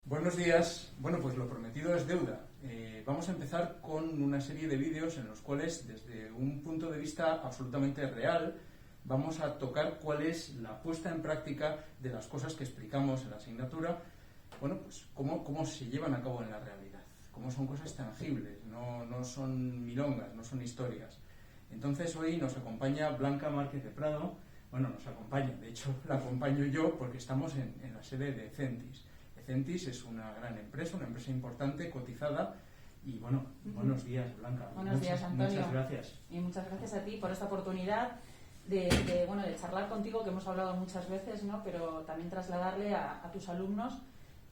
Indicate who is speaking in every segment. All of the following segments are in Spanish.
Speaker 1: Buenos días. Bueno, pues lo prometido es deuda. Vamos a empezar con una serie de vídeos en los cuales, desde un punto de vista absolutamente real, vamos a tocar cuál es la puesta en práctica de las cosas que explicamos en la asignatura. Bueno, pues cómo se llevan a cabo en la realidad, cómo son cosas tangibles, no son milongas, no son historias. Entonces hoy nos acompaña Blanca Márquez de Prado. Bueno, nos acompaña, de hecho la acompaño yo porque estamos en la sede de Ecentis. Ecentis es una gran empresa, una empresa importante, cotizada. Y bueno, buenos días, Blanca.
Speaker 2: Buenos días, Antonio.
Speaker 1: Muchas gracias.
Speaker 2: Y muchas gracias a ti por esta oportunidad de charlar contigo, que hemos hablado muchas veces, ¿no? Pero también trasladarle a tus alumnos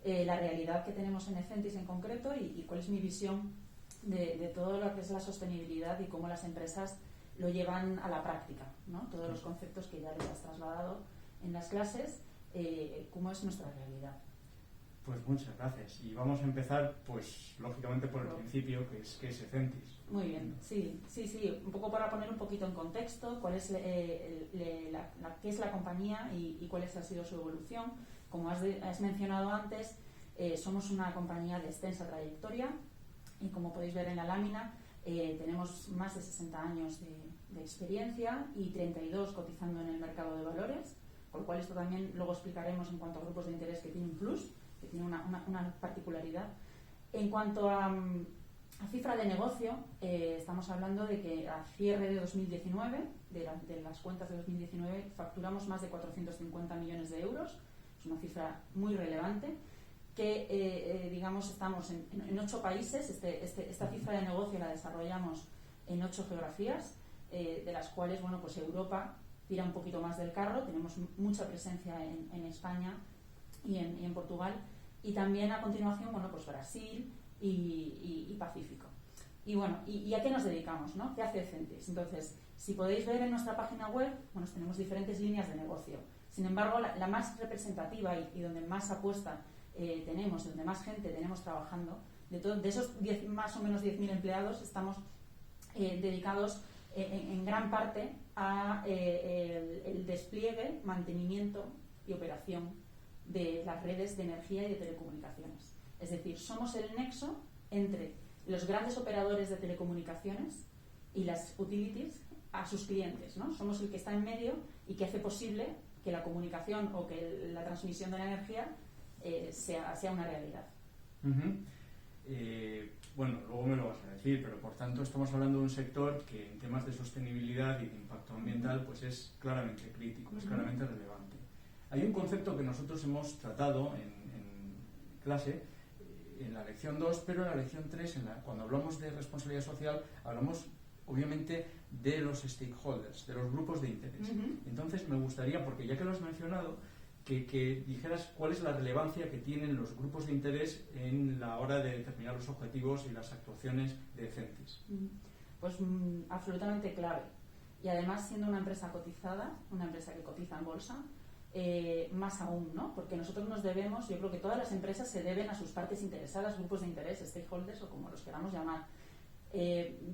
Speaker 2: la realidad que tenemos en Ecentis en concreto y cuál es mi visión de todo lo que es la sostenibilidad y cómo las empresas lo llevan a la práctica, ¿no? Todos los conceptos que ya les has trasladado en las clases, cómo es nuestra realidad.
Speaker 1: Pues muchas gracias. Y vamos a empezar, pues, lógicamente por el principio, que es Ecentis.
Speaker 2: Muy bien, sí. Un poco para poner un poquito en contexto cuál es qué es la compañía y cuál ha sido su evolución. Como has mencionado antes, somos una compañía de extensa trayectoria y, como podéis ver en la lámina, tenemos más de 60 años de experiencia y 32 cotizando en el mercado de valores, con lo cual esto también luego explicaremos en cuanto a grupos de interés, que tiene un plus, que tiene una particularidad. En cuanto a cifra de negocio, estamos hablando de que a cierre de 2019, de las cuentas de 2019, facturamos más de 450 millones de euros. Es una cifra muy relevante, que estamos en 8 países. Esta cifra de negocio la desarrollamos en 8 geografías, de las cuales, bueno, pues Europa tira un poquito más del carro. Tenemos mucha presencia en España y en Portugal, y también a continuación, bueno, pues Brasil y Pacífico. Y bueno, ¿y a qué nos dedicamos, no? ¿Qué hace Ecentis? Entonces, si podéis ver en nuestra página web, bueno, tenemos diferentes líneas de negocio. Sin embargo, la más representativa y donde más apuesta tenemos, donde más gente tenemos trabajando, de esos más o menos 10.000 empleados, estamos dedicados en gran parte a el despliegue, mantenimiento y operación de las redes de energía y de telecomunicaciones. Es decir, somos el nexo entre los grandes operadores de telecomunicaciones y las utilities a sus clientes, ¿no? Somos el que está en medio y que hace posible que la comunicación o que la transmisión de la energía sea una realidad.
Speaker 1: Bueno, luego me lo vas a decir, pero por tanto estamos hablando de un sector que en temas de sostenibilidad y de impacto ambiental pues es claramente crítico, es claramente relevante. Hay un concepto que nosotros hemos tratado en clase, en la lección 2, pero en la lección 3, cuando hablamos de responsabilidad social, hablamos obviamente de los stakeholders, de los grupos de interés. Entonces me gustaría, porque ya que lo has mencionado, que dijeras cuál es la relevancia que tienen los grupos de interés en la hora de determinar los objetivos y las actuaciones de Ecentis.
Speaker 2: Pues absolutamente clave. Y además, siendo una empresa cotizada, una empresa que cotiza en bolsa, más aún, ¿no? Porque nosotros nos debemos, yo creo que todas las empresas se deben a sus partes interesadas, grupos de interés, stakeholders o como los queramos llamar,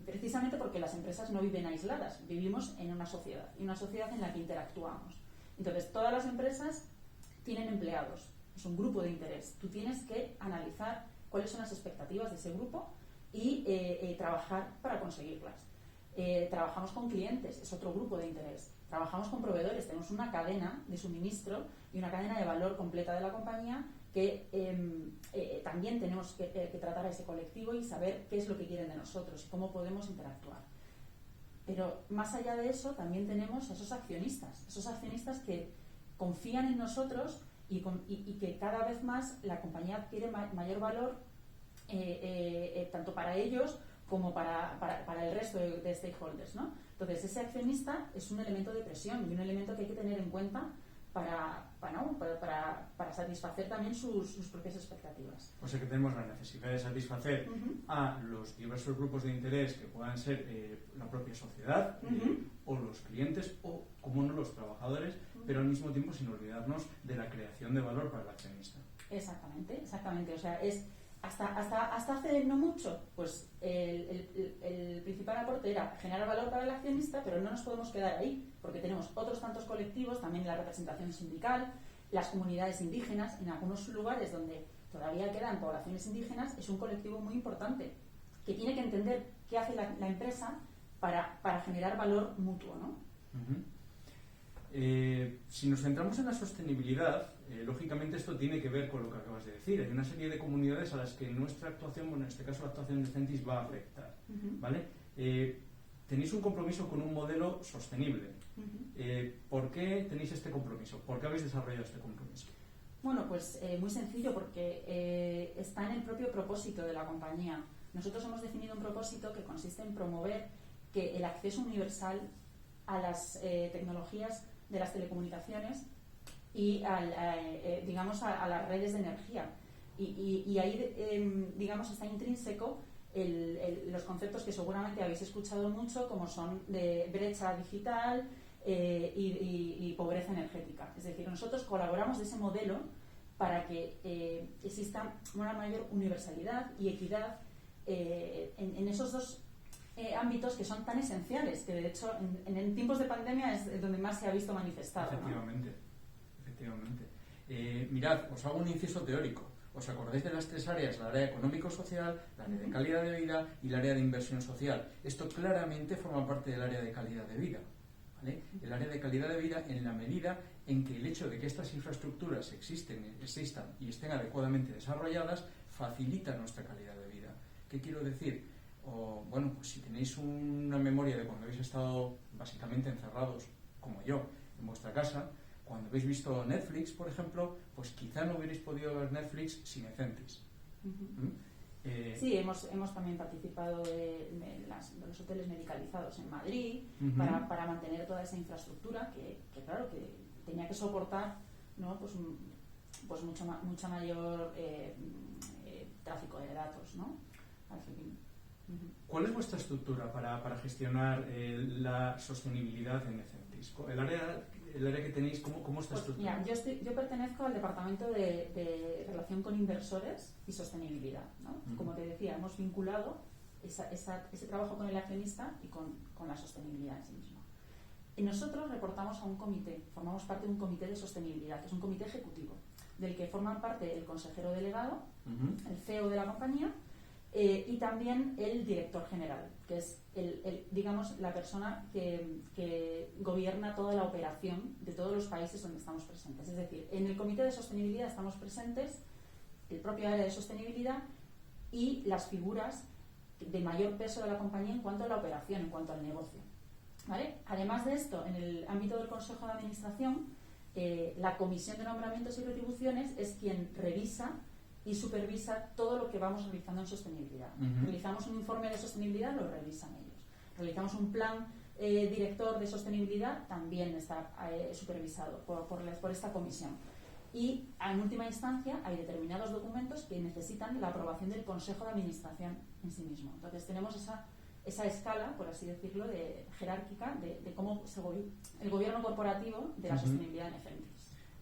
Speaker 2: precisamente porque las empresas no viven aisladas, vivimos en una sociedad, y una sociedad en la que interactuamos. Entonces, todas las empresas tienen empleados, es un grupo de interés. Tú tienes que analizar cuáles son las expectativas de ese grupo y trabajar para conseguirlas. Trabajamos con clientes, es otro grupo de interés. Trabajamos con proveedores, tenemos una cadena de suministro y una cadena de valor completa de la compañía que también tenemos que tratar a ese colectivo y saber qué es lo que quieren de nosotros y cómo podemos interactuar. Pero más allá de eso, también tenemos esos accionistas que confían en nosotros y que cada vez más la compañía adquiere mayor valor, tanto para ellos como para el resto de stakeholders, ¿no? Entonces, ese accionista es un elemento de presión y un elemento que hay que tener en cuenta para satisfacer también sus propias expectativas.
Speaker 1: O sea que tenemos la necesidad de satisfacer a los diversos grupos de interés que puedan ser la propia sociedad o los clientes o, como no, los trabajadores, pero al mismo tiempo sin olvidarnos de la creación de valor para el accionista.
Speaker 2: Exactamente. O sea, es hasta hace no mucho, pues el principal aporte era generar valor para el accionista, pero no nos podemos quedar ahí, porque tenemos otros tantos colectivos, también la representación sindical, las comunidades indígenas, en algunos lugares donde todavía queda en poblaciones indígenas, es un colectivo muy importante que tiene que entender qué hace la empresa para generar valor mutuo, ¿no?
Speaker 1: Uh-huh. Si nos centramos en la sostenibilidad, lógicamente esto tiene que ver con lo que acabas de decir. Hay una serie de comunidades a las que nuestra actuación, bueno, en este caso la actuación de Centis, va a afectar, ¿vale? Tenéis un compromiso con un modelo sostenible. ¿Por qué tenéis este compromiso? ¿Por qué habéis desarrollado este compromiso?
Speaker 2: Bueno, pues muy sencillo, porque está en el propio propósito de la compañía. Nosotros hemos definido un propósito que consiste en promover que el acceso universal a las tecnologías de las telecomunicaciones y digamos a las redes de energía. Y ahí, digamos, está intrínseco los conceptos que seguramente habéis escuchado mucho, como son de brecha digital y pobreza energética. Es decir, nosotros colaboramos de ese modelo para que exista una mayor universalidad y equidad en esos dos ámbitos que son tan esenciales, que de hecho en tiempos de pandemia es donde más se ha visto manifestado.
Speaker 1: Efectivamente. Mirad, os hago un inciso teórico. ¿Os acordáis de las tres áreas? La área económico-social, la área de calidad de vida y la área de inversión social. Esto claramente forma parte del área de calidad de vida, ¿vale? El área de calidad de vida, en la medida en que el hecho de que estas infraestructuras existan y estén adecuadamente desarrolladas, facilita nuestra calidad de vida. ¿Qué quiero decir? Bueno, pues si tenéis una memoria de cuando habéis estado básicamente encerrados, como yo, en vuestra casa, cuando habéis visto Netflix, por ejemplo, pues quizá no hubierais podido ver Netflix sin Ecentis.
Speaker 2: Sí, hemos también participado de los hoteles medicalizados en Madrid para mantener toda esa infraestructura que claro, que tenía que soportar, ¿no? pues mucha mayor tráfico de datos, ¿no? Al fin.
Speaker 1: ¿Cuál es vuestra estructura para gestionar la sostenibilidad en Ecentis? El área que tenéis, ¿cómo está estructurada?
Speaker 2: Pues mira, yo pertenezco al departamento de relación con inversores y sostenibilidad, ¿no? Como te decía, hemos vinculado ese trabajo con el accionista y con la sostenibilidad en sí misma. Y nosotros reportamos a un comité, formamos parte de un comité de sostenibilidad, que es un comité ejecutivo, del que forman parte el consejero delegado, el CEO de la compañía, y también el director general, que es digamos la persona que gobierna toda la operación de todos los países donde estamos presentes. Es decir, en el comité de sostenibilidad estamos presentes el propio área de sostenibilidad y las figuras de mayor peso de la compañía en cuanto a la operación, en cuanto al negocio, ¿vale? Además de esto, en el ámbito del Consejo de Administración, la Comisión de Nombramientos y Retribuciones es quien revisa y supervisa todo lo que vamos realizando en sostenibilidad. Realizamos un informe de sostenibilidad, lo revisan ellos. Realizamos un plan director de sostenibilidad, también está supervisado por esta comisión. Y en última instancia hay determinados documentos que necesitan la aprobación del Consejo de Administración en sí mismo. Entonces tenemos esa escala, por así decirlo, jerárquica de cómo el gobierno corporativo de la sostenibilidad en Ecentis.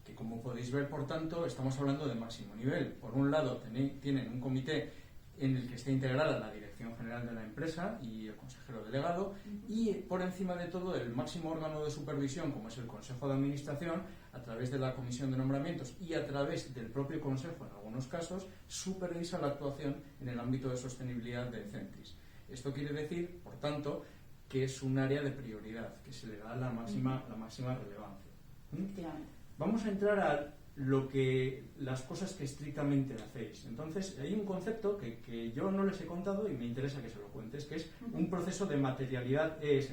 Speaker 1: Que como podéis ver, por tanto, estamos hablando de máximo nivel. Por un lado, tienen un comité en el que está integrada la Dirección General de la empresa y el consejero delegado, y por encima de todo el máximo órgano de supervisión, como es el Consejo de Administración, a través de la Comisión de Nombramientos y a través del propio Consejo, en algunos casos, supervisa la actuación en el ámbito de sostenibilidad de Ecentis. Esto quiere decir, por tanto, que es un área de prioridad, que se le da la máxima relevancia. Vamos a entrar a las cosas que estrictamente hacéis. Entonces, hay un concepto que yo no les he contado y me interesa que se lo cuentes, que es un proceso de materialidad ESG.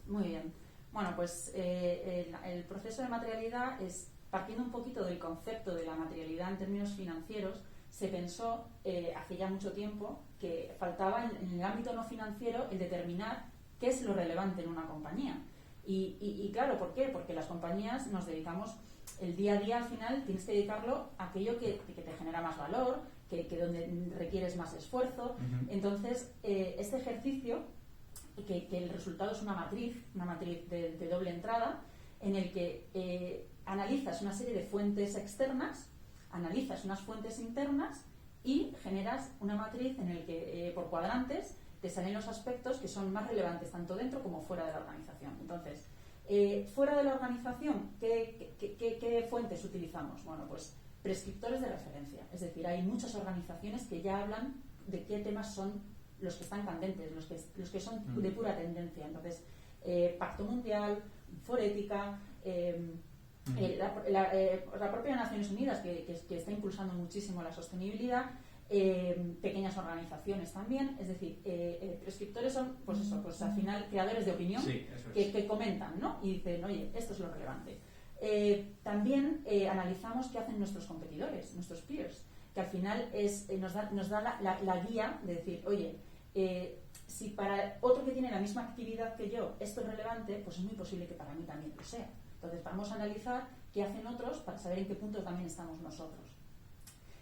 Speaker 2: Muy bien. Bueno, pues el proceso de materialidad es, partiendo un poquito del concepto de la materialidad en términos financieros, se pensó hace ya mucho tiempo que faltaba en el ámbito no financiero el determinar qué es lo relevante en una compañía. Y claro, ¿por qué? Porque las compañías nos dedicamos el día a día, al final tienes que dedicarlo a aquello que te genera más valor, que donde requieres más esfuerzo. Entonces, este ejercicio, que el resultado es una matriz de doble entrada, en el que analizas una serie de fuentes externas, analizas unas fuentes internas y generas una matriz en el que por cuadrantes te salen los aspectos que son más relevantes tanto dentro como fuera de la organización. Entonces, fuera de la organización, ¿qué fuentes utilizamos? Bueno, pues prescriptores de referencia. Es decir, hay muchas organizaciones que ya hablan de qué temas son los que están candentes, los que son de pura tendencia. Entonces, Pacto Mundial, Forética, la propia Naciones Unidas, que está impulsando muchísimo la sostenibilidad, pequeñas organizaciones también. Es decir, prescriptores son, pues eso, pues al final creadores de opinión,
Speaker 1: sí,
Speaker 2: que comentan, ¿no? Y dicen, oye, esto es lo relevante. También analizamos qué hacen nuestros competidores, nuestros peers, que al final nos da la guía de decir, oye, si para otro que tiene la misma actividad que yo esto es relevante, pues es muy posible que para mí también lo sea. Entonces vamos a analizar qué hacen otros para saber en qué punto también estamos nosotros.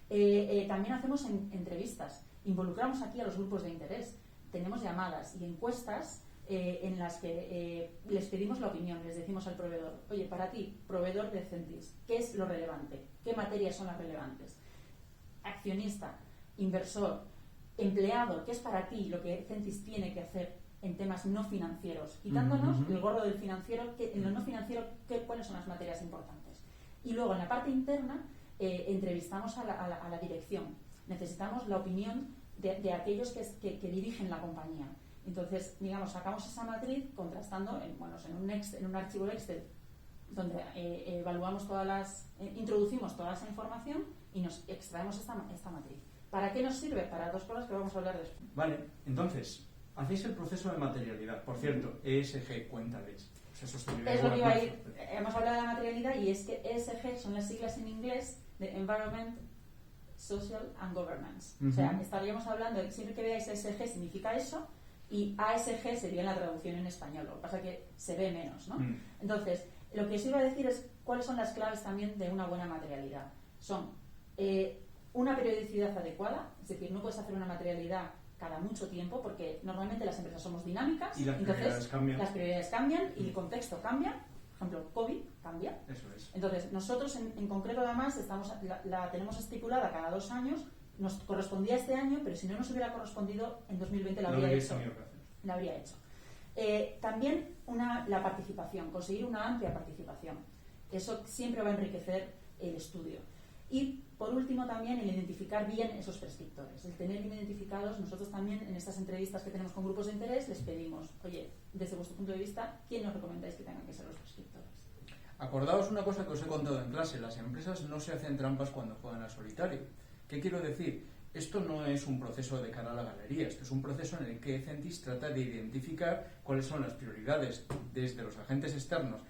Speaker 2: También hacemos entrevistas, involucramos aquí a los grupos de interés, tenemos llamadas y encuestas en las que les pedimos la opinión, les decimos al proveedor, oye, para ti, proveedor de Centis, ¿qué es lo relevante? ¿Qué materias son las relevantes? Accionista, inversor, empleado, ¿qué es para ti lo que Centis tiene que hacer en temas no financieros? Quitándonos el gorro del financiero, en lo no financiero, ¿cuáles son las materias importantes? Y luego, en la parte interna, entrevistamos a la dirección. Necesitamos la opinión de aquellos que dirigen la compañía. Entonces, digamos, sacamos esa matriz contrastando en un archivo Excel donde evaluamos introducimos toda esa información y nos extraemos esta matriz. ¿Para qué nos sirve? Para dos cosas que vamos a hablar después.
Speaker 1: Vale, entonces, hacéis el proceso de materialidad. Por cierto, ESG, cuéntales. Sostenibilidad.
Speaker 2: Es lo que iba a ir. Hemos hablado de la materialidad y es que ESG son las siglas en inglés de Environment, Social and Governance. O sea, estaríamos hablando, siempre que veáis ESG significa eso, y ASG sería la traducción en español. Lo que pasa es que se ve menos, ¿no? Entonces, lo que os iba a decir es cuáles son las claves también de una buena materialidad. Son una periodicidad adecuada, es decir, no puedes hacer una materialidad cada mucho tiempo porque normalmente las empresas somos dinámicas,
Speaker 1: y las prioridades cambian.
Speaker 2: Las prioridades cambian y el contexto cambia. Por ejemplo, COVID cambia.
Speaker 1: Eso es.
Speaker 2: Entonces, nosotros en concreto además la tenemos estipulada cada 2 años, nos correspondía este año, pero si no nos hubiera correspondido en 2020 la habría hecho. También la participación, conseguir una amplia participación. Eso siempre va a enriquecer el estudio. Y por último también el identificar bien esos prescriptores, el tener bien identificados. Nosotros también en estas entrevistas que tenemos con grupos de interés les pedimos, oye, desde vuestro punto de vista, ¿quién nos recomendáis que tengan que ser los prescriptores?
Speaker 1: Acordaos una cosa que os he contado en clase, las empresas no se hacen trampas cuando juegan al solitario. ¿Qué quiero decir? Esto no es un proceso de cara a la galería, esto es un proceso en el que Centis trata de identificar cuáles son las prioridades desde los agentes externos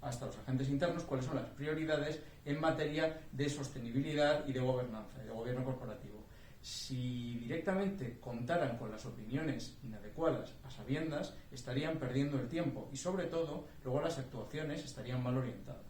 Speaker 1: hasta los agentes internos, cuáles son las prioridades en materia de sostenibilidad y de gobernanza, de gobierno corporativo. Si directamente contaran con las opiniones inadecuadas a sabiendas, estarían perdiendo el tiempo y, sobre todo, luego las actuaciones estarían mal orientadas.